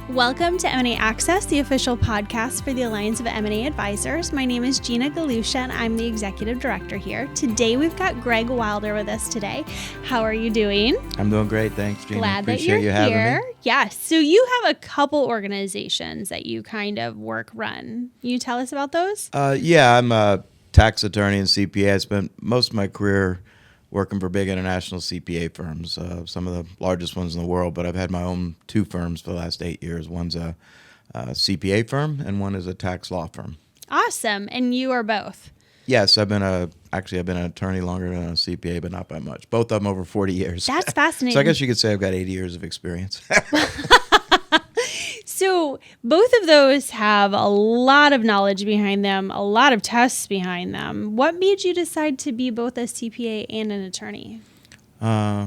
Welcome to M&A Access, the official podcast for the Alliance of M&A Advisors. My name is Gina Galusha, and I'm the executive director here. Today, we've got Greg Wilder with us today. How are you doing? I'm doing great. Thanks, Gina. Glad Appreciate that you you're having here. me. Yes. So you have a couple organizations that you kind of run. You tell us about those? I'm a tax attorney and CPA. I spent most of my career working for big international CPA firms, some of the largest ones in the world, but I've had my own two firms for the last 8 years. One's a CPA firm and one is a tax law firm. Awesome. And you are both? Yes, I've been an attorney longer than a CPA, but not by much. Both of them over 40 years. That's fascinating. So I guess you could say I've got 80 years of experience. So both of those have a lot of knowledge behind them, a lot of tests behind them. What made you decide to be both a CPA and an attorney?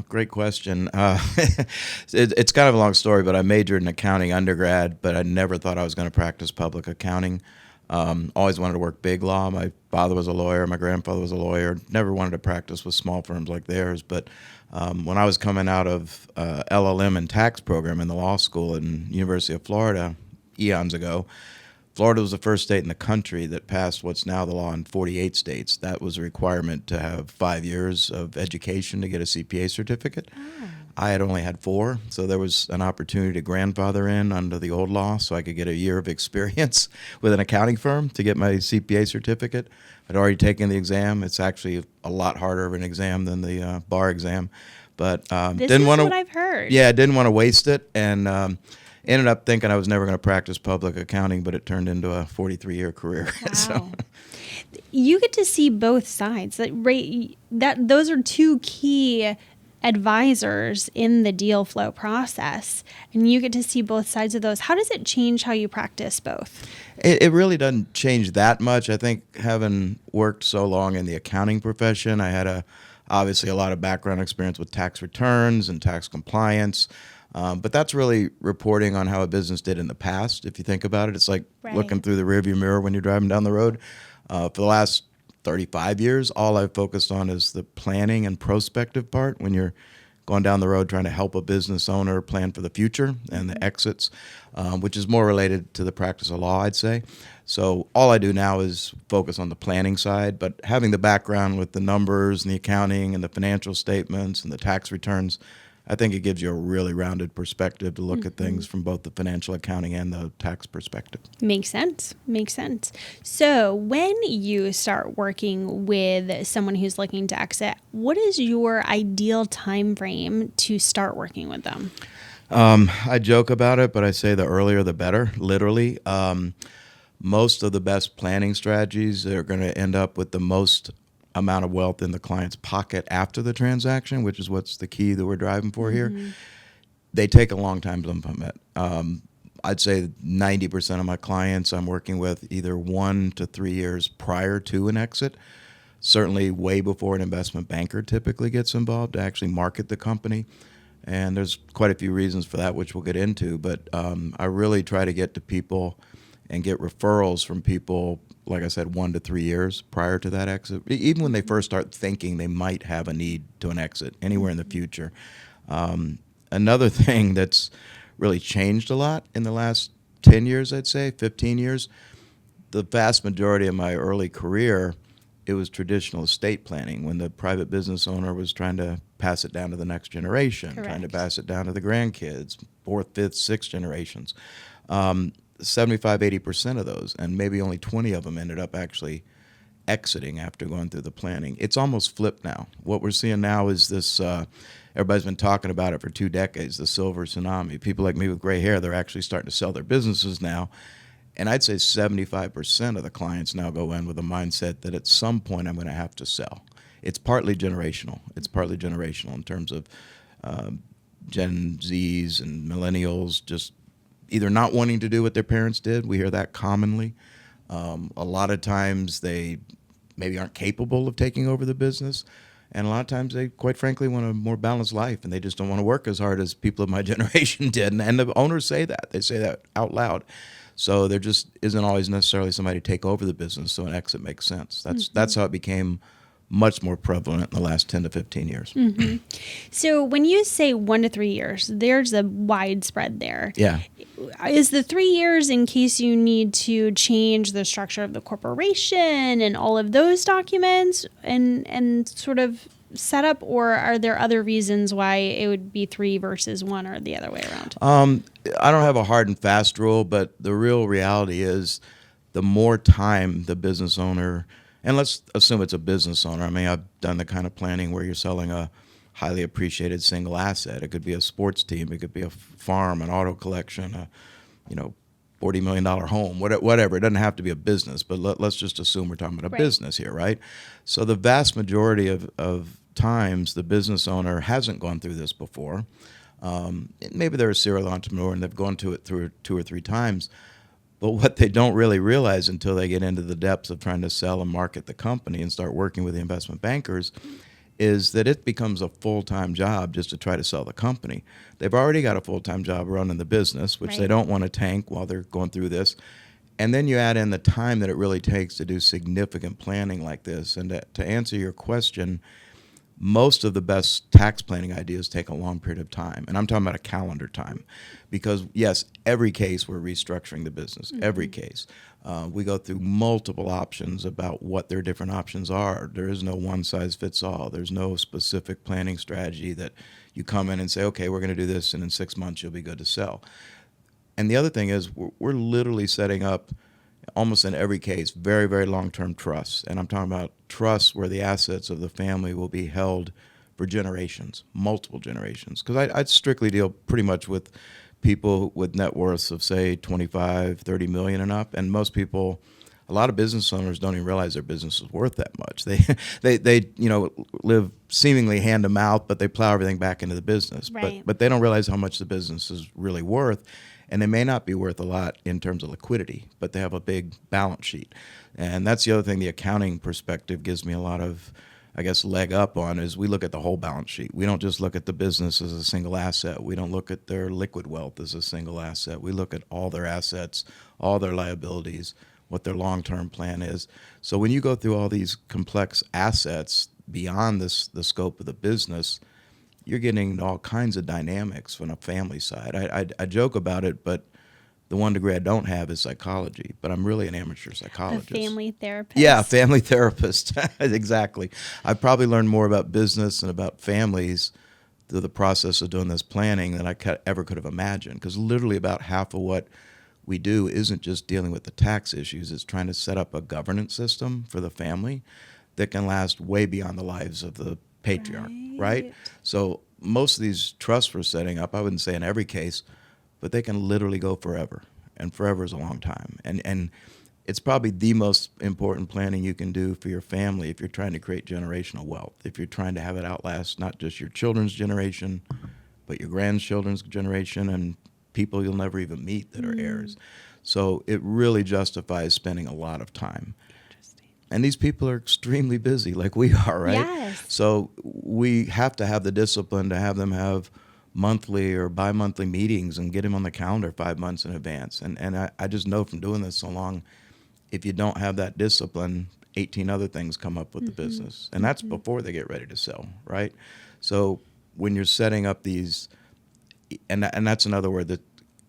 Great question. It's kind of a long story, but I majored in accounting undergrad, but I never thought I was going to practice public accounting. Always wanted to work big law. My father was a lawyer. My grandfather was a lawyer. Never wanted to practice with small firms like theirs. But when I was coming out of LLM and tax program in the law school in University of Florida eons ago, Florida was the first state in the country that passed what's now the law in 48 states. That was a requirement to have 5 years of education to get a CPA certificate. Oh. I had only had 4, so there was an opportunity to grandfather in under the old law so I could get a year of experience with an accounting firm to get my CPA certificate. I'd already taken the exam. It's actually a lot harder of an exam than the bar exam. But this is what I've heard. Yeah, I didn't want to waste it, and ended up thinking I was never going to practice public accounting, but it turned into a 43-year career. Wow. So. You get to see both sides. Those are two key advisors in the deal flow process, and you get to see both sides of those. How does it change how you practice both? It really doesn't change that much. I think having worked so long in the accounting profession, I had obviously a lot of background experience with tax returns and tax compliance. But that's really reporting on how a business did in the past. If you think about it, it's like looking through the rearview mirror when you're driving down the road. For the last 35 years, all I've focused on is the planning and prospective part when you're going down the road trying to help a business owner plan for the future and the exits, which is more related to the practice of law, I'd say. So all I do now is focus on the planning side, but having the background with the numbers and the accounting and the financial statements and the tax returns, I think it gives you a really rounded perspective to look at things from both the financial accounting and the tax perspective. Makes sense. So when you start working with someone who's looking to exit, what is your ideal time frame to start working with them? I joke about it, but I say the earlier the better, literally. Most of the best planning strategies are going to end up with the most amount of wealth in the client's pocket after the transaction, which is what's the key that we're driving for here. They take a long time to implement. I'd say 90% of my clients I'm working with either 1 to 3 years prior to an exit, certainly way before an investment banker typically gets involved to actually market the company. And there's quite a few reasons for that, which we'll get into. But I really try to get to people and get referrals from people, like I said, 1 to 3 years prior to that exit, even when they first start thinking they might have a need to an exit anywhere in the future. Another thing that's really changed a lot in the last 10 years, I'd say, 15 years, the vast majority of my early career, it was traditional estate planning when the private business owner was trying to pass it down to the next generation, trying to pass it down to the grandkids, 4th, 5th, 6th generations. 75-80% of those, and maybe only 20 of them ended up actually exiting after going through the planning. It's almost flipped now. What we're seeing now is this, everybody's been talking about it for 2 decades, the silver tsunami. People like me with gray hair, they're actually starting to sell their businesses now. And I'd say 75% of the clients now go in with a mindset that at some point I'm going to have to sell. It's partly generational. In terms of Gen Zs and millennials just either not wanting to do what their parents did. We hear that commonly. A lot of times they maybe aren't capable of taking over the business. And a lot of times they, quite frankly, want a more balanced life, and they just don't want to work as hard as people of my generation did. And the owners say that. They say that out loud. So there just isn't always necessarily somebody to take over the business, so an exit makes sense. That's how it became much more prevalent in the last 10 to 15 years. So when you say 1 to 3 years, there's a wide spread there. Yeah. Is the 3 years in case you need to change the structure of the corporation and all of those documents and sort of set up, or are there other reasons why it would be 3 versus 1 or the other way around? I don't have a hard and fast rule, but the real reality is the more time the business owner, and let's assume it's a business owner. I mean, I've done the kind of planning where you're selling a highly appreciated single asset. It could be a sports team. It could be a farm, an auto collection, a, $40 million home, whatever. It doesn't have to be a business, but let's just assume we're talking about a business here, right? So the vast majority of times the business owner hasn't gone through this before. Maybe they're a serial entrepreneur and they've gone to it through 2 or 3 times. But what they don't really realize until they get into the depths of trying to sell and market the company and start working with the investment bankers is that it becomes a full-time job just to try to sell the company. They've already got a full-time job running the business, which they don't want to tank while they're going through this. And then you add in the time that it really takes to do significant planning like this. And to answer your question, most of the best tax planning ideas take a long period of time. And I'm talking about a calendar time. Because, yes, every case we're restructuring the business, every case. We go through multiple options about what their different options are. There is no one size fits all. There's no specific planning strategy that you come in and say, okay, we're going to do this, and in 6 months you'll be good to sell. And the other thing is we're literally setting up, almost in every case, very, very long-term trusts. And I'm talking about trusts where the assets of the family will be held for generations, multiple generations. Because I'd strictly deal pretty much with people with net worths of, say, 25, 30 million and up. And most people, a lot of business owners don't even realize their business is worth that much. They live seemingly hand to mouth, but they plow everything back into the business. Right. But they don't realize how much the business is really worth. And they may not be worth a lot in terms of liquidity, but they have a big balance sheet. And that's the other thing the accounting perspective gives me a lot of, I guess, leg up on, is we look at the whole balance sheet. We don't just look at the business as a single asset. We don't look at their liquid wealth as a single asset. We look at all their assets, all their liabilities, what their long-term plan is. So when you go through all these complex assets beyond the scope of the business, you're getting all kinds of dynamics from a family side. I joke about it, but the one degree I don't have is psychology, but I'm really an amateur psychologist. A family therapist. Yeah, family therapist. Exactly. I've probably learned more about business and about families through the process of doing this planning than I ever could have imagined, because literally about half of what we do isn't just dealing with the tax issues. It's trying to set up a governance system for the family that can last way beyond the lives of the patriarch, right? So most of these trusts we're setting up, I wouldn't say in every case, but they can literally go forever, and forever is a long time. And it's probably the most important planning you can do for your family if you're trying to create generational wealth, if you're trying to have it outlast not just your children's generation, but your grandchildren's generation and people you'll never even meet that are heirs. So it really justifies spending a lot of time. And these people are extremely busy, like we are, right? Yes. So we have to have the discipline to have them have monthly or bi-monthly meetings and get them on the calendar 5 months in advance. And I just know from doing this so long, if you don't have that discipline, 18 other things come up with the business. And that's before they get ready to sell, right? So when you're setting up these, and that's another word that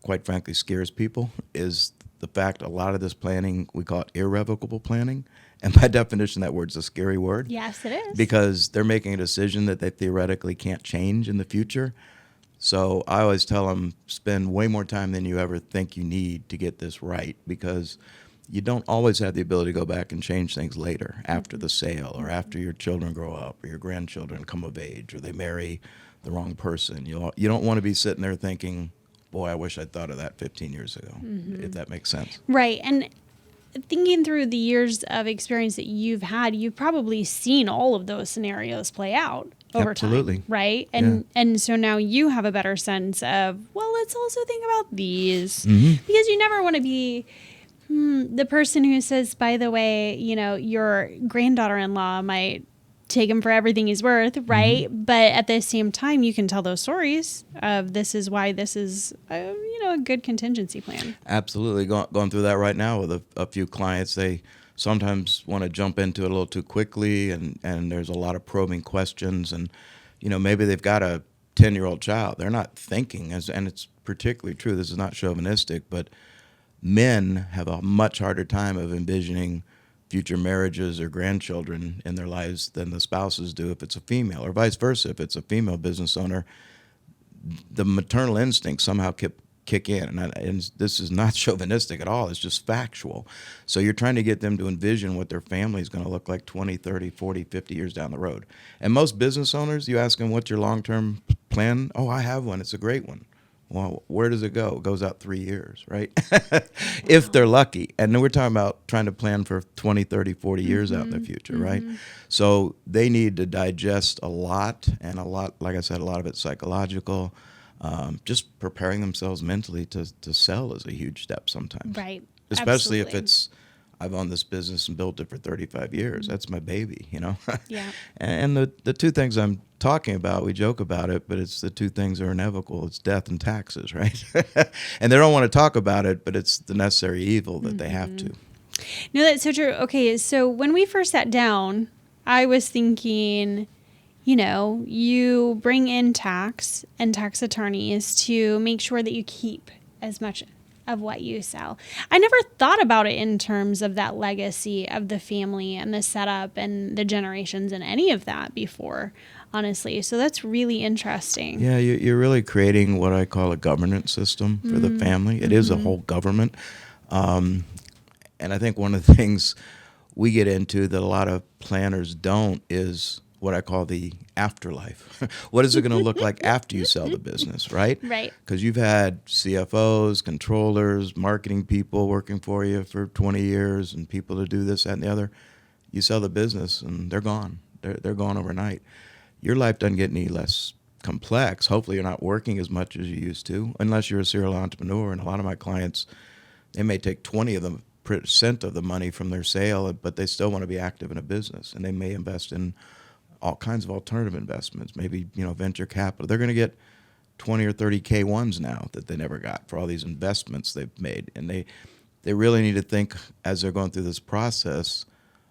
quite frankly scares people, is the fact a lot of this planning, we call it irrevocable planning. And by definition, that word's a scary word. Yes, it is. Because they're making a decision that they theoretically can't change in the future. So I always tell them, spend way more time than you ever think you need to get this right, because you don't always have the ability to go back and change things later, after the sale, or after your children grow up, or your grandchildren come of age, or they marry the wrong person. You don't want to be sitting there thinking, boy, I wish I'd thought of that 15 years ago, if that makes sense. Right. And thinking through the years of experience that you've had, you've probably seen all of those scenarios play out over Absolutely. time, right? And so now you have a better sense of, well, let's also think about these, because you never want to be the person who says, by the way, your granddaughter-in-law might take him for everything he's worth, right? But at the same time, you can tell those stories of this is why this is a good contingency plan. Absolutely. Going through that right now with a few clients. They sometimes want to jump into it a little too quickly, and there's a lot of probing questions. And, maybe they've got a 10-year-old child. They're not thinking, and it's particularly true, this is not chauvinistic, but men have a much harder time of envisioning future marriages or grandchildren in their lives than the spouses do if it's a female, or vice versa. If it's a female business owner, the maternal instinct somehow kick in. And this is not chauvinistic at all. It's just factual. So you're trying to get them to envision what their family is going to look like 20, 30, 40, 50 years down the road. And most business owners, you ask them, what's your long-term plan? Oh, I have one. It's a great one. Well, where does it go? It goes out 3 years, right? If they're lucky. And then we're talking about trying to plan for 20, 30, 40 years out in the future, right? So they need to digest a lot, and like I said, a lot of it's psychological. Just preparing themselves mentally to sell is a huge step sometimes. Right. Especially Absolutely. if it's, I've owned this business and built it for 35 years. That's my baby, Yeah. And the two things I'm talking about, we joke about it, but it's the two things that are inevitable. It's death and taxes, right? And they don't want to talk about it, but it's the necessary evil that they have to. No, that's so true. Okay, so when we first sat down, I was thinking, you bring in tax and tax attorneys to make sure that you keep as much of what you sell. I never thought about it in terms of that legacy of the family and the setup and the generations and any of that before, honestly. So that's really interesting. Yeah, you're really creating what I call a governance system for the family. It is a whole government. And I think one of the things we get into that a lot of planners don't is what I call the afterlife. What is it going to look like after you sell the business, right? Right. Because you've had CFOs, controllers, marketing people working for you for 20 years and people to do this, that, and the other. You sell the business and they're gone. They're gone overnight. Your life doesn't get any less complex. Hopefully you're not working as much as you used to, unless you're a serial entrepreneur. And a lot of my clients, they may take 20% of the money from their sale, but they still want to be active in a business, and they may invest in all kinds of alternative investments, maybe venture capital. They're going to get 20 or 30 K1s now that they never got for all these investments they've made, and they really need to think as they're going through this process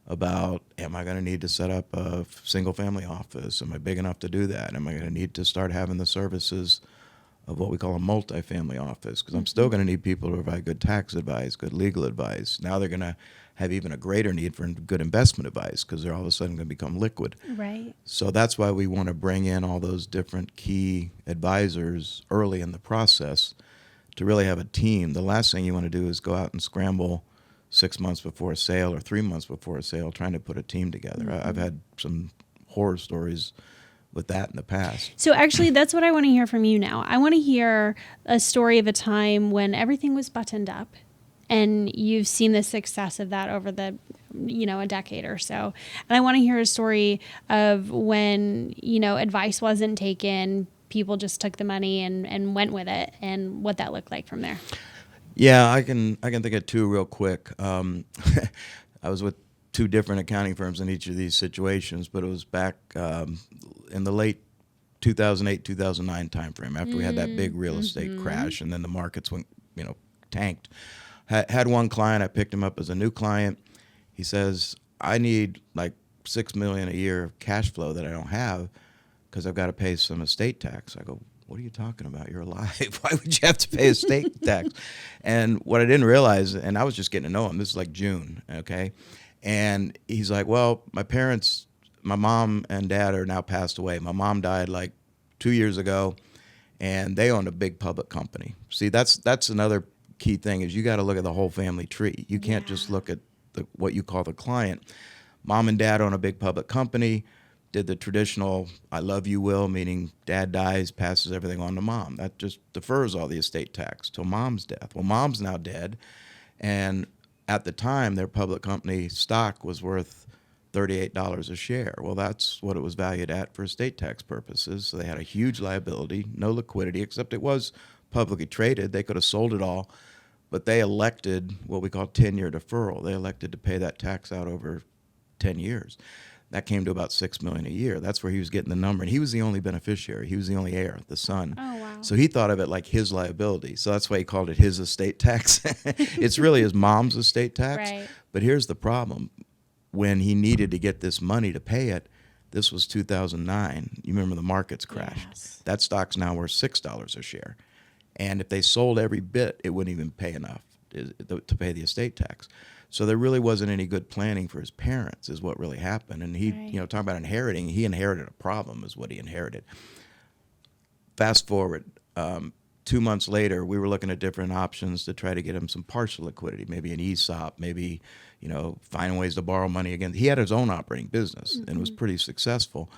about, am I going to need to set up a single family office? Am I big enough to do that? Am I going to need to start having the services of what we call a multifamily office? Because I'm still going to need people to provide good tax advice, good legal advice. Now they're going to have even a greater need for good investment advice because they're all of a sudden going to become liquid. Right. So that's why we want to bring in all those different key advisors early in the process to really have a team. The last thing you want to do is go out and scramble 6 months before a sale or 3 months before a sale trying to put a team together. I've had some horror stories with that in the past. So actually, that's what I want to hear from you now. I want to hear a story of a time when everything was buttoned up and you've seen the success of that over the, a decade or so. And I want to hear a story of when, advice wasn't taken, people just took the money and went with it, and what that looked like from there. Yeah, I can think of two real quick. I was with two different accounting firms in each of these situations, but it was back in the late 2008, 2009 timeframe after we had that big real estate crash, and then the markets went, tanked. Had one client, I picked him up as a new client. He says, I need like $6 million a year of cash flow that I don't have because I've got to pay some estate tax. I go, what are you talking about? You're alive. Why would you have to pay estate tax? And what I didn't realize, and I was just getting to know him, this is like June, okay? And he's like, well, my mom and dad are now passed away. My mom died like 2 years ago, and they owned a big public company. See, that's another key thing is you got to look at the whole family tree. You can't just look at what you call the client. Mom and dad own a big public company, did the traditional I love you will, meaning dad dies, passes everything on to mom. That just defers all the estate tax till mom's death. Well, mom's now dead, and at the time their public company stock was worth $38 a share. Well, that's what it was valued at for estate tax purposes. So they had a huge liability, no liquidity, except it was publicly traded. They could have sold it all, but they elected what we call 10-year deferral. They elected to pay that tax out over 10 years. That came to about $6 million a year. That's where he was getting the number, and he was the only beneficiary. He was the only heir, the son. Oh, wow. So he thought of it like his liability. So that's why he called it his estate tax. It's really his mom's estate tax. Right. But here's the problem: when he needed to get this money to pay it, this was 2009. You remember the markets crashed. Yes. That stock's now worth $6 a share, and if they sold every bit, it wouldn't even pay enough to pay the estate tax. So there really wasn't any good planning for his parents, is what really happened. And he, Right. talking about inheriting, he inherited a problem, is what he inherited. Fast forward, 2 months later, we were looking at different options to try to get him some partial liquidity, maybe an ESOP, maybe, finding ways to borrow money again. He had his own operating business and was pretty successful.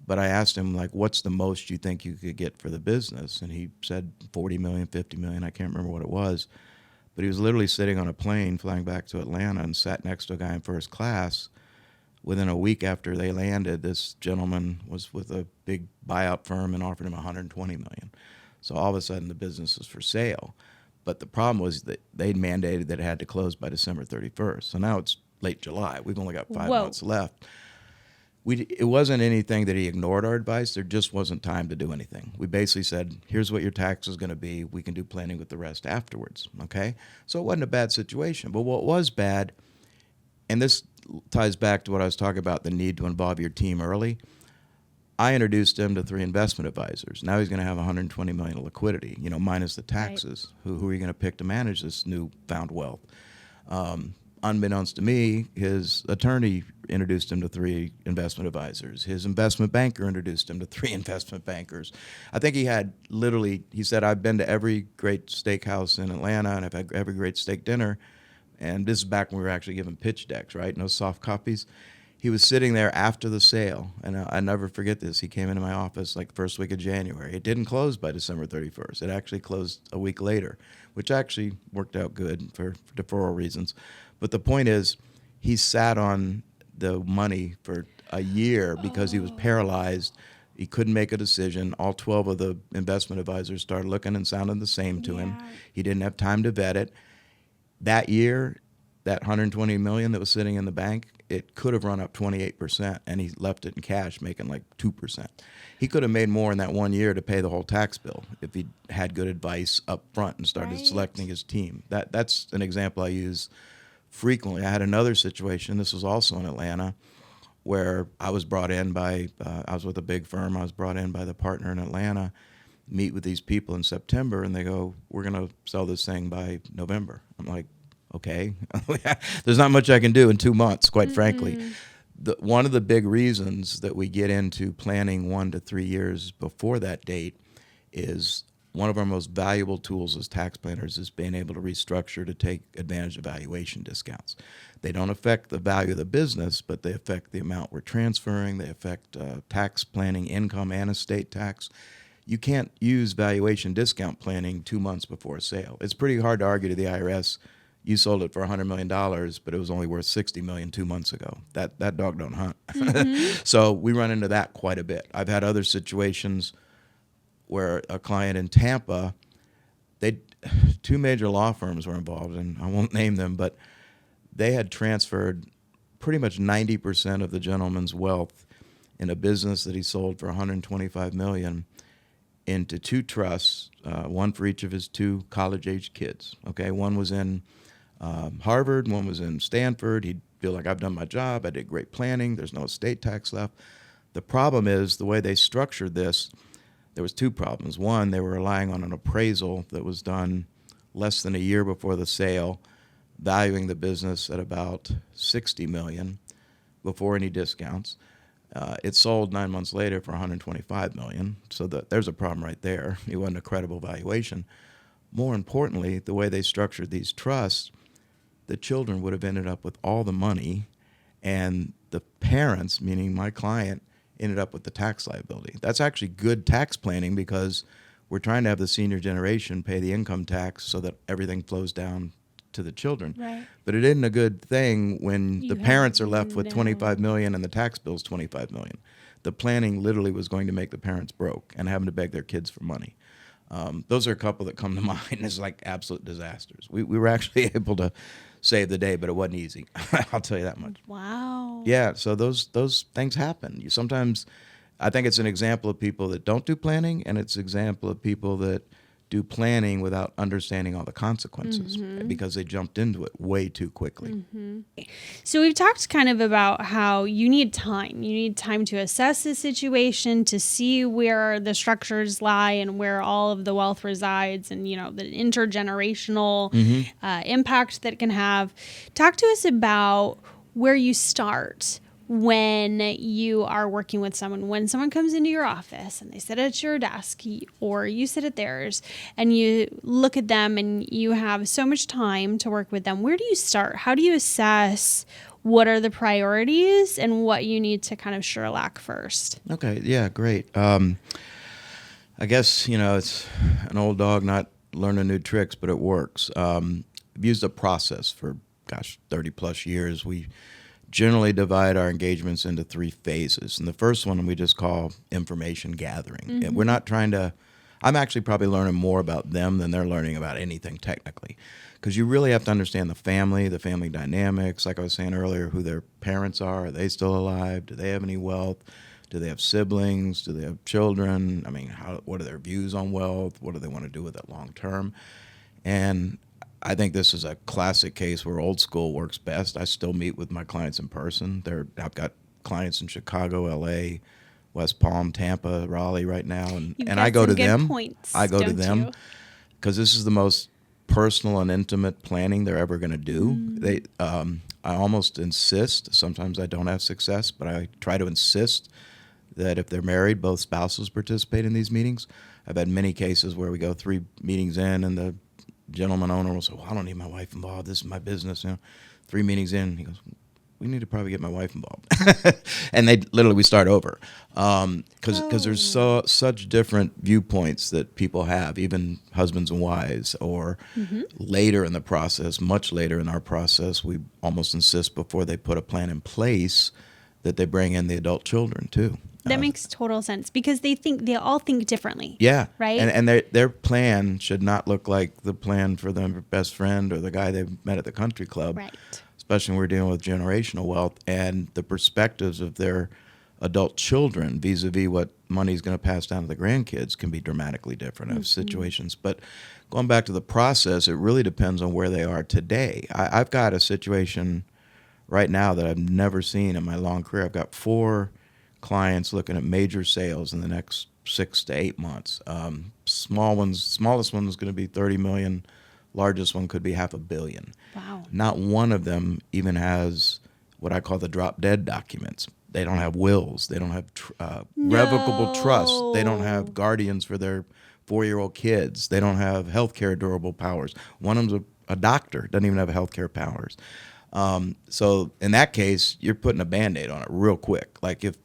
But I asked him, like, what's the most you think you could get for the business? And he said 40 million, 50 million. I can't remember what it was. But he was literally sitting on a plane flying back to Atlanta and sat next to a guy in first class. Within a week after they landed, this gentleman was with a big buyout firm and offered him 120 million. So all of a sudden the business was for sale. But the problem was that they'd mandated that it had to close by December 31st. So now it's late July. We've only got 5 Whoa. months left. It wasn't anything that he ignored our advice. There just wasn't time to do anything. We basically said, here's what your tax is going to be. We can do planning with the rest afterwards, okay? So it wasn't a bad situation. But what was bad, and this ties back to what I was talking about, the need to involve your team early. I introduced him to 3 investment advisors. Now he's going to have 120 million of liquidity, minus the taxes. Right. Who are you going to pick to manage this newfound wealth? Unbeknownst to me, his attorney introduced him to 3 investment advisors. His investment banker introduced him to 3 investment bankers. I think he said, I've been to every great steakhouse in Atlanta, and I've had every great steak dinner. And this is back when we were actually giving pitch decks, right? No soft copies. He was sitting there after the sale, and I never forget this. He came into my office like the first week of January. It didn't close by December 31st. It actually closed a week later, which actually worked out good for deferral reasons. But the point is, he sat on the money for a year because he was paralyzed. He couldn't make a decision. All 12 of the investment advisors started looking and sounding the same to him. He didn't have time to vet it. That year, that 120 million that was sitting in the bank, it could have run up 28%, and he left it in cash, making like 2%. He could have made more in that 1 year to pay the whole tax bill if he had good advice up front and started selecting his team. That's an example I use frequently. I had another situation, this was also in Atlanta, where I was brought in by, I was with a big firm, I was brought in by the partner in Atlanta, meet with these people in September, and they go, we're going to sell this thing by November. I'm like, okay. There's not much I can do in 2 months, quite frankly. One of the big reasons that we get into planning 1 to 3 years before that date is one of our most valuable tools as tax planners is being able to restructure to take advantage of valuation discounts. They don't affect the value of the business, but they affect the amount we're transferring. They affect tax planning, income, and estate tax. You can't use valuation discount planning 2 months before a sale. It's pretty hard to argue to the IRS, you sold it for $100 million, but it was only worth $60 million 2 months ago. That dog don't hunt. So we run into that quite a bit. I've had other situations where a client in Tampa, 2 major law firms were involved, and I won't name them, but they had transferred pretty much 90% of the gentleman's wealth in a business that he sold for $125 million into 2 trusts, one for each of his 2 college-age kids. Okay, one was in Harvard, one was in Stanford. He'd feel like, I've done my job, I did great planning, there's no estate tax left. The problem is the way they structured this, there was 2 problems. One, they were relying on an appraisal that was done less than a year before the sale, valuing the business at about $60 million before any discounts. It sold 9 months later for $125 million, so there's a problem right there. It wasn't a credible valuation. More importantly, the way they structured these trusts, the children would have ended up with all the money, and the parents, meaning my client, ended up with the tax liability. That's actually good tax planning because we're trying to have the senior generation pay the income tax so that everything flows down to the children. Right. But it isn't a good thing when the parents are left with $25 million and the tax bill's $25 million. The planning literally was going to make the parents broke and having to beg their kids for money. Those are a couple that come to mind as like absolute disasters. We were actually able to save the day, but it wasn't easy. I'll tell you that much. Wow. Yeah, so those things happen. You sometimes, I think it's an example of people that don't do planning, and it's an example of people that do planning without understanding all the consequences because they jumped into it way too quickly. So we've talked kind of about how you need time. You need time to assess the situation, to see where the structures lie and where all of the wealth resides, and the intergenerational impact that it can have. Talk to us about where you start when you are working with someone. When someone comes into your office and they sit at your desk or you sit at theirs and you look at them and you have so much time to work with them, where do you start? How do you assess what are the priorities and what you need to kind of Sherlock first? Okay, yeah, great. I guess, it's an old dog not learning new tricks, but it works. I've used a process for, 30 plus years. We generally divide our engagements into 3 phases. And the first one we just call information gathering. And we're not trying to, I'm actually probably learning more about them than they're learning about anything technically. Because you really have to understand the family dynamics, like I was saying earlier, who their parents are they still alive? Do they have any wealth? Do they have siblings? Do they have children? I mean, what are their views on wealth? What do they want to do with it long term? And I think this is a classic case where old school works best. I still meet with my clients in person. I've got clients in Chicago, LA, West Palm, Tampa, Raleigh right now, and I go to them. I go to them because this is the most personal and intimate planning they're ever going to do. I almost insist. Sometimes I don't have success, but I try to insist that if they're married, both spouses participate in these meetings. I've had many cases where we go 3 meetings in, and the gentleman owner will say, well, I don't need my wife involved. This is my business. 3 meetings in, he goes, we need to probably get my wife involved. And we start over. Because there's such different viewpoints that people have, even husbands and wives, or later in the process, much later in our process, we almost insist before they put a plan in place that they bring in the adult children too. That makes total sense because they all think differently. Yeah. Right. And their plan should not look like the plan for their best friend or the guy they met at the country club. Right. Especially when we're dealing with generational wealth and the perspectives of their adult children vis-a-vis what money is going to pass down to the grandkids can be dramatically different of situations. But going back to the process, it really depends on where they are today. I've got a situation right now that I've never seen in my long career. I've got 4 clients looking at major sales in the next 6 to 8 months. Smallest one is going to be 30 million. Largest one could be $500 million. Wow. Not one of them even has what I call the drop dead documents. They don't have wills. They don't have revocable trust. They don't have guardians for their 4-year-old kids. They don't have healthcare durable powers. One of them's a doctor, doesn't even have healthcare powers. So in that case, you're putting a Band-Aid on it real quick. Like if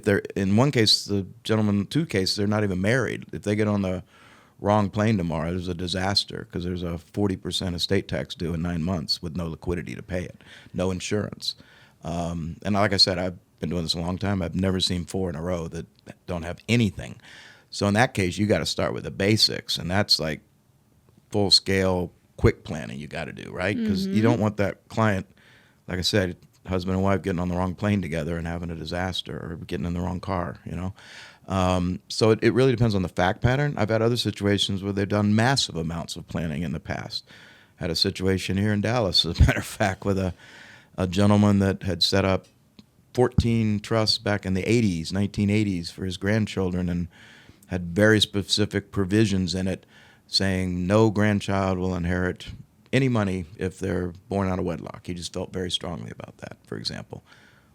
they're, in one case, the gentleman, 2 cases, they're not even married. If they get on the wrong plane tomorrow, there's a disaster because there's a 40% estate tax due in 9 months with no liquidity to pay it, no insurance. And like I said, I've been doing this a long time. I've never seen 4 in a row that don't have anything. So in that case, you got to start with the basics, and that's like full-scale, quick planning you got to do, right? Because you don't want that client, like I said, husband and wife getting on the wrong plane together and having a disaster or getting in the wrong car, So it really depends on the fact pattern. I've had other situations where they've done massive amounts of planning in the past. Had a situation here in Dallas, as a matter of fact, with a gentleman that had set up 14 trusts back in the 80s, 1980s, for his grandchildren and had very specific provisions in it saying no grandchild will inherit any money if they're born out of wedlock. He just felt very strongly about that, for example.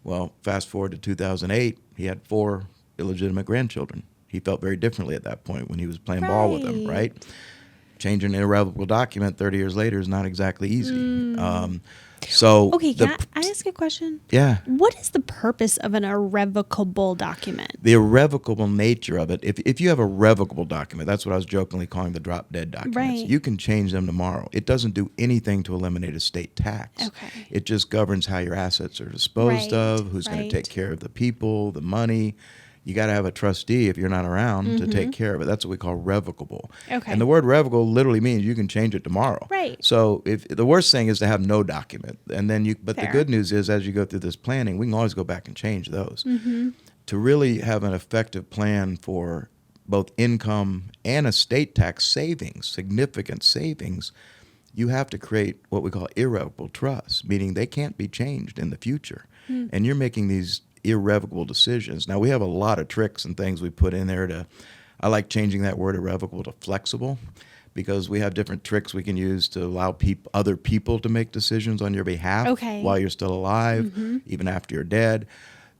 Well, fast forward to 2008, he had 4 illegitimate grandchildren. He felt very differently at that point when he was playing ball with them, right? Changing an irrevocable document 30 years later is not exactly easy. Okay, can I ask a question? Yeah. What is the purpose of an irrevocable document? The irrevocable nature of it, if you have a revocable document, that's what I was jokingly calling the drop-dead documents. Right. You can change them tomorrow. It doesn't do anything to eliminate estate tax. Okay. It just governs how your assets are disposed of, who's going to take care of the people, the money. you got to have a trustee if you're not around to take care of it. That's what we call revocable. Okay. And the word revocable literally means you can change it tomorrow. Right. So if the worst thing is to have no document, and then but Fair. the good news is as you go through this planning, we can always go back and change those. To really have an effective plan for both income and estate tax savings, significant savings, you have to create what we call irrevocable trusts, meaning they can't be changed in the future. And you're making these irrevocable decisions. Now, we have a lot of tricks and things we put in there I like changing that word irrevocable to flexible, because we have different tricks we can use to allow other people to make decisions on your behalf while you're still alive, even after you're dead.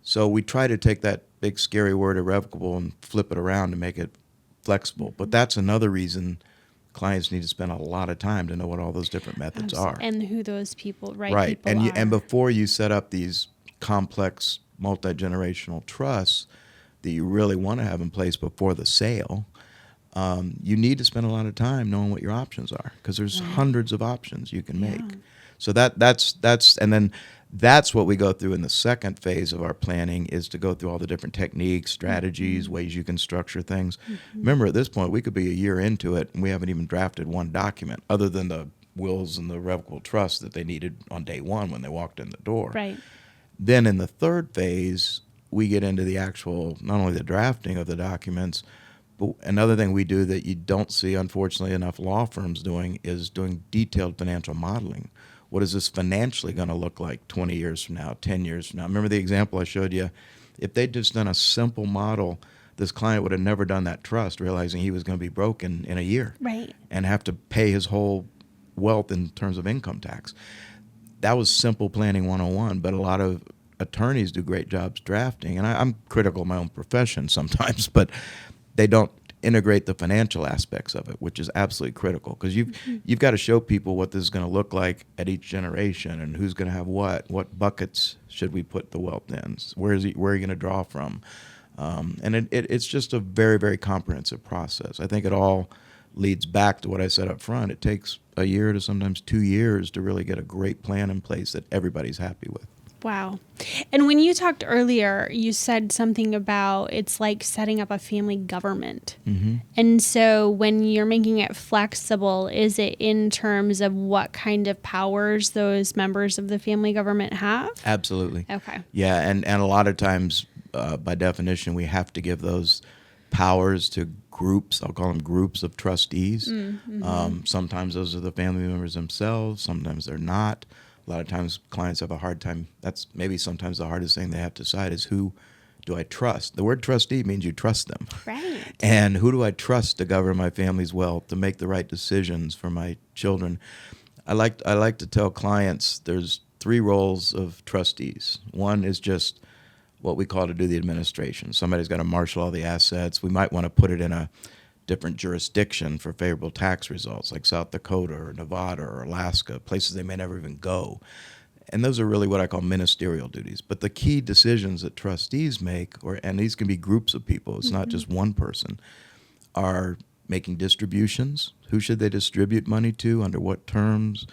So we try to take that big scary word irrevocable and flip it around to make it flexible. But that's another reason clients need to spend a lot of time to know what all those different methods are. And who those people, Right. people are. And before you set up these complex multi-generational trusts that you really want to have in place before the sale, you need to spend a lot of time knowing what your options are, because there's hundreds of options you can make. So that's what we go through in the second phase of our planning, is to go through all the different techniques, strategies, ways you can structure things. Remember, at this point, we could be a year into it and we haven't even drafted one document other than the wills and the revocable trust that they needed on day one when they walked in the door. Right. Then in the third phase, we get into the actual, not only the drafting of the documents, but another thing we do that you don't see, unfortunately, enough law firms doing is doing detailed financial modeling. What is this financially going to look like 20 years from now, 10 years from now? Remember the example I showed you? If they'd just done a simple model, this client would have never done that trust, realizing he was going to be broke in a year. Right. And have to pay his whole wealth in terms of income tax. That was simple planning 101, but a lot of attorneys do great jobs drafting. And I'm critical of my own profession sometimes, but they don't integrate the financial aspects of it, which is absolutely critical, because you've got to show people what this is going to look like at each generation and who's going to have what buckets should we put the wealth in, where are you going to draw from, and it's just a very, very comprehensive process. I think it all leads back to what I said up front. It takes a year to sometimes 2 years to really get a great plan in place that everybody's happy with. Wow. And when you talked earlier, you said something about it's like setting up a family government. And so when you're making it flexible, is it in terms of what kind of powers those members of the family government have? Absolutely. Okay. Yeah, and a lot of times, by definition, we have to give those powers to groups. I'll call them groups of trustees. Sometimes those are the family members themselves. Sometimes they're not. A lot of times clients have a hard time. That's maybe sometimes the hardest thing they have to decide is, who do I trust? The word trustee means you trust them. Right. And who do I trust to govern my family's wealth, to make the right decisions for my children? I like to tell clients there's 3 roles of trustees. One is just what we call to do the administration. Somebody's got to marshal all the assets. We might want to put it in a different jurisdiction for favorable tax results, like South Dakota or Nevada or Alaska, places they may never even go. And those are really what I call ministerial duties. But the key decisions that trustees make, and these can be groups of people, it's not just one person, are making distributions. Who should they distribute money to, under what terms,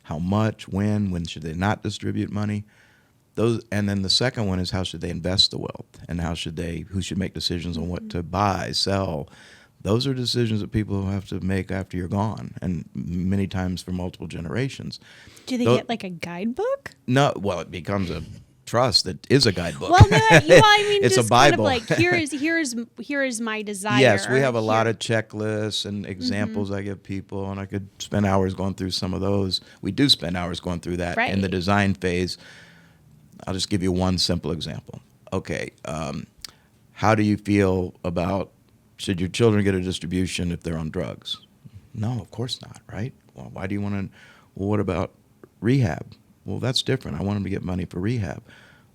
how much, when should they not distribute money? And then the second one is, how should they invest the wealth, and who should make decisions on what to buy, sell. Those are decisions that people have to make after you're gone, and many times for multiple generations. Do they get like a guidebook? No, well, it becomes a trust that is a guidebook. Well, no, I mean, it's just a Bible. kind of like here is my desire. Yes, we have a lot of checklists and examples I give people, and I could spend hours going through some of those. We do spend hours going through that in the design phase. I'll just give you one simple example. Okay, how do you feel about, should your children get a distribution if they're on drugs? No, of course not, right? Well, why do you want to? Well, what about rehab? Well, that's different. I want them to get money for rehab.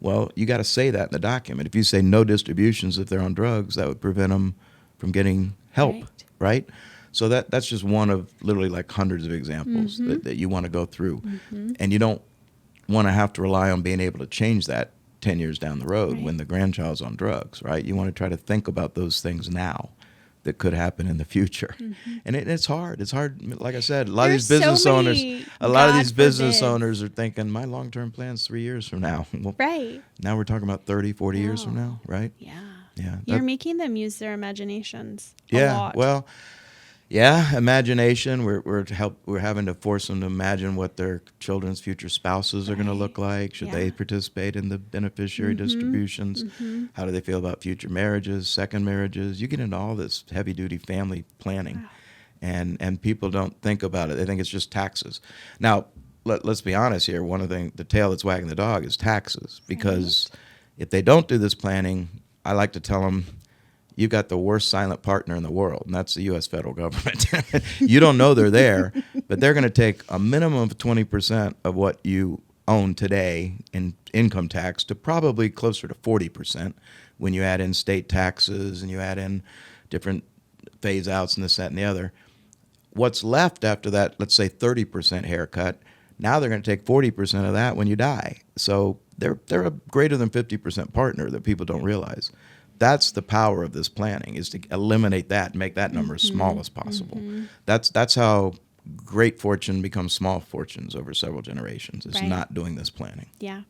Well, you got to say that in the document. If you say no distributions if they're on drugs, that would prevent them from getting help, right? So that's just one of literally like hundreds of examples that you want to go through. And you don't want to have to rely on being able to change that 10 years down the road when the grandchild's on drugs, right? You want to try to think about those things now that could happen in the future. And it's hard. It's hard. Like I said, a lot of these business owners are thinking, my long-term plan's 3 years from now. Well, now we're talking about 30, 40 years from now, right? Yeah. Yeah. You're making them use their imaginations a Yeah. lot. Well, yeah, imagination. We're having to force them to imagine what their children's future spouses are going to look like. Should they participate in the beneficiary distributions? How do they feel about future marriages, second marriages? You get into all this heavy duty family planning, Wow. and people don't think about it. They think it's just taxes. Now, let's be honest here. One of the tail that's wagging the dog is taxes, because if they don't do this planning, I like to tell them, you've got the worst silent partner in the world, and that's the U.S. federal government. You don't know they're there, but they're going to take a minimum of 20% of what you own today in income tax to probably closer to 40% when you add in state taxes and you add in different phase outs and this, that, and the other. What's left after that, let's say 30% haircut, now they're going to take 40% of that when you die. So they're a greater than 50% partner that people don't realize. That's the power of this planning, is to eliminate that and make that number as small as possible. That's how great fortune becomes small fortunes over several generations. It's not doing this planning. Yeah.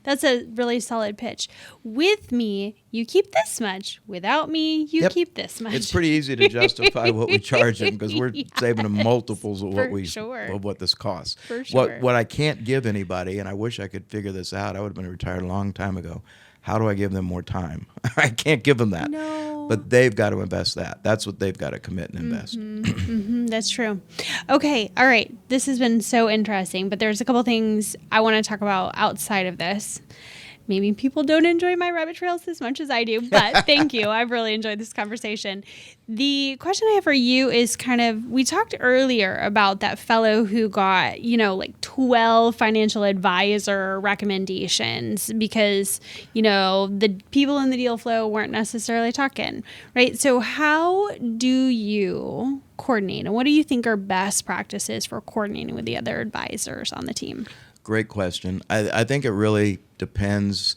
That's a really solid pitch. With me, you keep this much. Without me, you keep this much. It's pretty easy to justify what we charge them, because we're saving them multiples of what this costs. For sure. What I can't give anybody, and I wish I could figure this out, I would have been retired a long time ago. How do I give them more time? I can't give them that. No. But they've got to invest that. That's what they've got to commit and invest. That's true. Okay. All right. This has been so interesting, but there's a couple things I want to talk about outside of this. Maybe people don't enjoy my rabbit trails as much as I do, but thank you. I've really enjoyed this conversation. The question I have for you is we talked earlier about that fellow who got, like 12 financial advisor recommendations because, the people in the deal flow weren't necessarily talking, right? So how do you coordinate, and what do you think are best practices for coordinating with the other advisors on the team? Great question. I think it really depends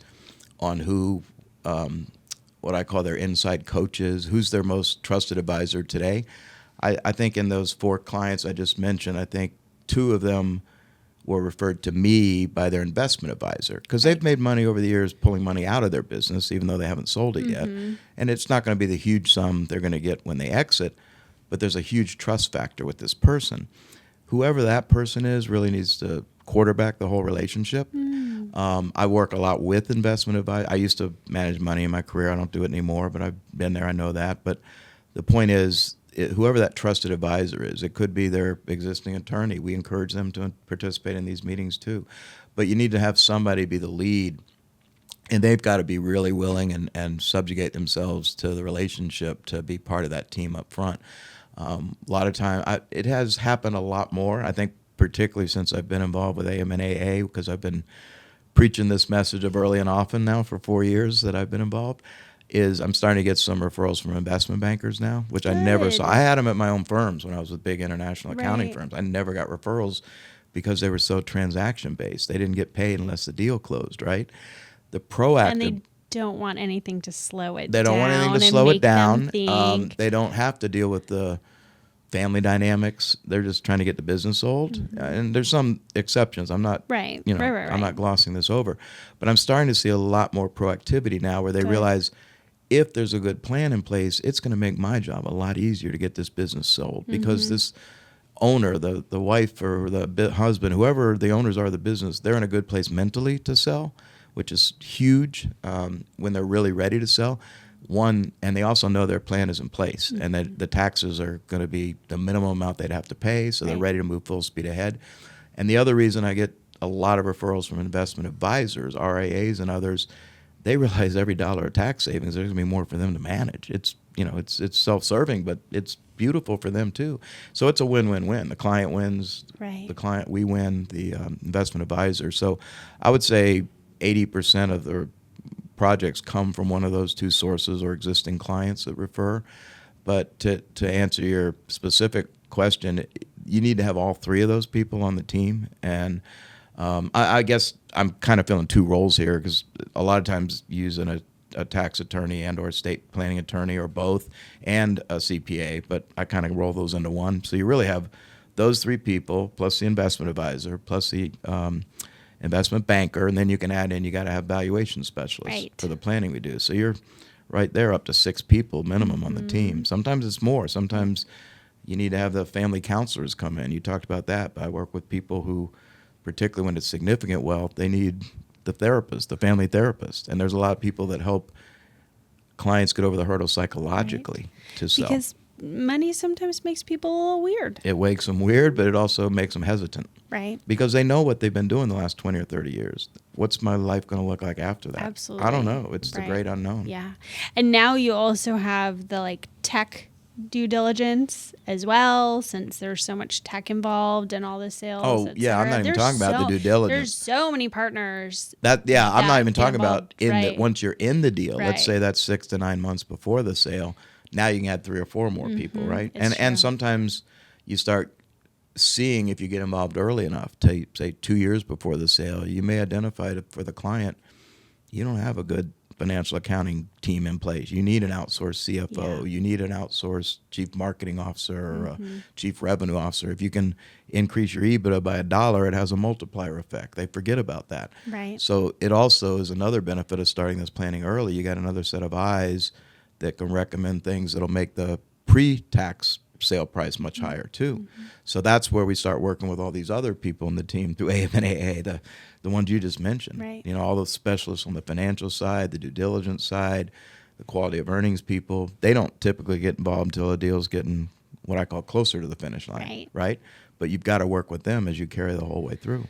on who, what I call their inside coaches, who's their most trusted advisor today. I think in those 4 clients I just mentioned, I think 2 of them were referred to me by their investment advisor, because they've made money over the years pulling money out of their business, even though they haven't sold it yet. And it's not going to be the huge sum they're going to get when they exit, but there's a huge trust factor with this person. Whoever that person is really needs to quarterback the whole relationship. I work a lot with investment advice. I used to manage money in my career. I don't do it anymore, but I've been there. I know that. But the point is, whoever that trusted advisor is, it could be their existing attorney. We encourage them to participate in these meetings too. But you need to have somebody be the lead, and they've got to be really willing and subjugate themselves to the relationship to be part of that team up front. A lot of time, it has happened a lot more, I think, particularly since I've been involved with AM and AA, because I've been preaching this message of early and often now for 4 years that I've been involved, is I'm starting to get some referrals from investment bankers now, which I never saw. I had them at my own firms when I was with big international accounting firms. I never got referrals because they were so transaction-based. They didn't get paid unless the deal closed, right? The proactive... And they don't want anything to slow it down. They don't want anything to slow it down. They don't have to deal with the family dynamics. They're just trying to get the business sold. And there's some exceptions. I'm not, right. I'm not glossing this over. But I'm starting to see a lot more proactivity now, where they realize if there's a good plan in place, it's going to make my job a lot easier to get this business sold, because this owner, the wife or the husband, whoever the owners are of the business, they're in a good place mentally to sell, which is huge when they're really ready to sell. And they also know their plan is in place, and that the taxes are going to be the minimum amount they'd have to pay, so they're ready to move full speed ahead. And the other reason I get a lot of referrals from investment advisors, RIAs and others, they realize every dollar of tax savings, there's going to be more for them to manage. It's self-serving, but it's beautiful for them too. So it's a win-win-win. The client wins, we win, the investment advisor. So I would say 80% of the projects come from one of those 2 sources or existing clients that refer. But to answer your specific question, you need to have all 3 of those people on the team. And I guess I'm kind of filling 2 roles here, because a lot of times using a tax attorney and or estate planning attorney, or both, and a CPA, but I kind of roll those into one. So you really have those 3 people plus the investment advisor plus the investment banker, and then you can add in, you got to have valuation specialists for the planning we do. So you're right there up to 6 people minimum on the team. Sometimes it's more. Sometimes you need to have the family counselors come in. You talked about that. I work with people who, particularly when it's significant wealth, they need the therapist, the family therapist. And there's a lot of people that help clients get over the hurdle psychologically to sell. Because money sometimes makes people a little weird. It makes them weird, but it also makes them hesitant. Right. Because they know what they've been doing the last 20 or 30 years. What's my life going to look like after that? Absolutely. I don't know. It's the great unknown. Yeah. And now you also have the like tech due diligence as well, since there's so much tech involved in all the sales. Oh, yeah. I'm not even talking about the due diligence. There's so many partners. I'm not even talking about right. once you're in the deal. Right. Let's say that's 6 to 9 months before the sale. Now you can add 3 or 4 more people, right? And sometimes you start seeing, if you get involved early enough, to say 2 years before the sale, you may identify for the client, you don't have a good financial accounting team in place. You need an outsourced CFO. You need an outsourced chief marketing officer or a chief revenue officer. If you can increase your EBITDA by $1, it has a multiplier effect. They forget about that. Right. So it also is another benefit of starting this planning early. You got another set of eyes that can recommend things that'll make the pre-tax sale price much higher too. So that's where we start working with all these other people in the team through AMNAA, the ones you just mentioned. Right. You know, all the specialists on the financial side, the due diligence side, the quality of earnings people. They don't typically get involved until a deal's getting what I call closer to the finish line. Right? But you've got to work with them as you carry the whole way through.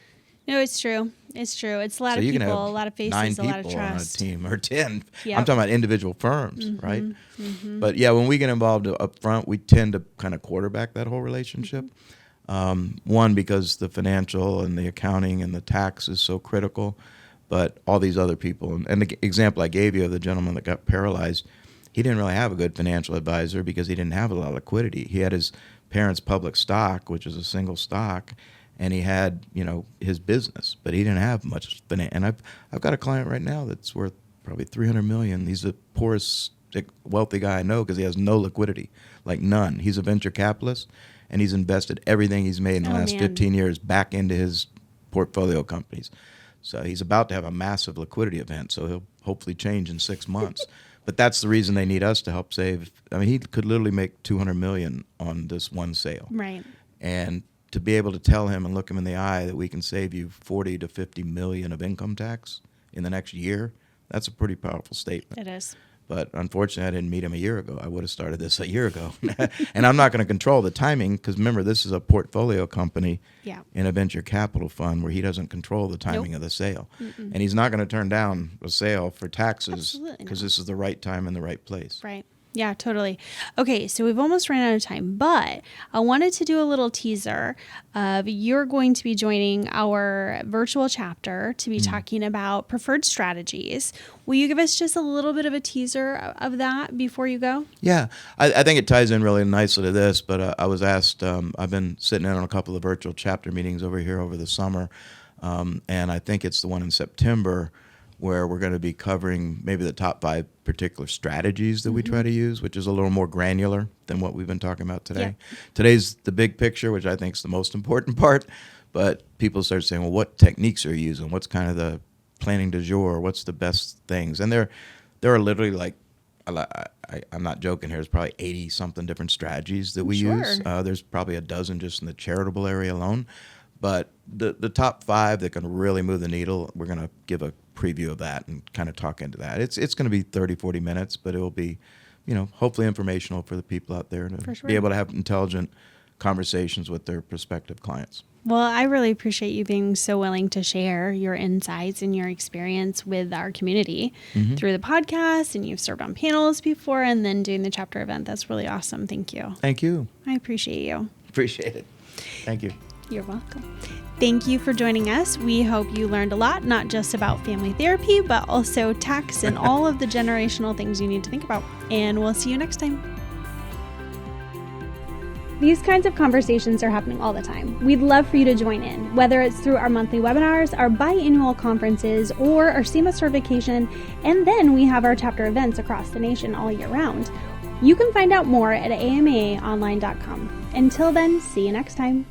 No, it's true. It's true. It's a lot of people, a lot of faces, a lot of trust. 9 people on a team, or 10. Yep. I'm talking about individual firms, right? But yeah, when we get involved up front, we tend to kind of quarterback that whole relationship. One, because the financial and the accounting and the tax is so critical, but all these other people, and the example I gave you of the gentleman that got paralyzed, he didn't really have a good financial advisor because he didn't have a lot of liquidity. He had his parents' public stock, which is a single stock, and he had, his business, but he didn't have much finance. And I've got a client right now that's worth probably $300 million. He's the poorest wealthy guy I know because he has no liquidity, like none. He's a venture capitalist, and he's invested everything he's made in the last 15 years back into his portfolio companies. So he's about to have a massive liquidity event, so he'll hopefully change in 6 months. But that's the reason they need us to help save. I mean, he could literally make $200 million on this one sale. Right. And to be able to tell him and look him in the eye that we can save you 40 to 50 million of income tax in the next year, that's a pretty powerful statement. It is. But unfortunately, I didn't meet him a year ago. I would have started this a year ago. And I'm not going to control the timing because, remember, this is a portfolio company in a venture capital fund where he doesn't control the timing of the sale. And he's not going to turn down a sale for taxes because this is the right time and the right place. Right. Yeah, totally. Okay, so we've almost ran out of time, but I wanted to do a little teaser of you're going to be joining our virtual chapter to be talking about preferred strategies. Will you give us just a little bit of a teaser of that before you go? Yeah, I think it ties in really nicely to this, but I was asked, I've been sitting in on a couple of virtual chapter meetings over here over the summer, and I think it's the one in September where we're going to be covering maybe the top 5 particular strategies that we try to use, which is a little more granular than what we've been talking about today. Yeah. Today's the big picture, which I think is the most important part, but people start saying, well, what techniques are you using? What's kind of the planning du jour? What's the best things? And there are literally like, I'm not joking here, there's probably 80-something different strategies that we use. There's probably a dozen just in the charitable area alone. But the top 5 that can really move the needle, we're going to give a preview of that and kind of talk into that. It's going to be 30, 40 minutes, but it will be, hopefully informational for the people out there to be able to have intelligent conversations with their prospective clients. Well, I really appreciate you being so willing to share your insights and your experience with our community through the podcast, and you've served on panels before and then doing the chapter event. That's really awesome. Thank you. Thank you. I appreciate you. Appreciate it. Thank you. You're welcome. Thank you for joining us. We hope you learned a lot, not just about family therapy, but also tax and all of the generational things you need to think about. And we'll see you next time. These kinds of conversations are happening all the time. We'd love for you to join in, whether it's through our monthly webinars, our biannual conferences, or our SEMA certification, and then we have our chapter events across the nation all year round. You can find out more at amaonline.com. Until then, see you next time.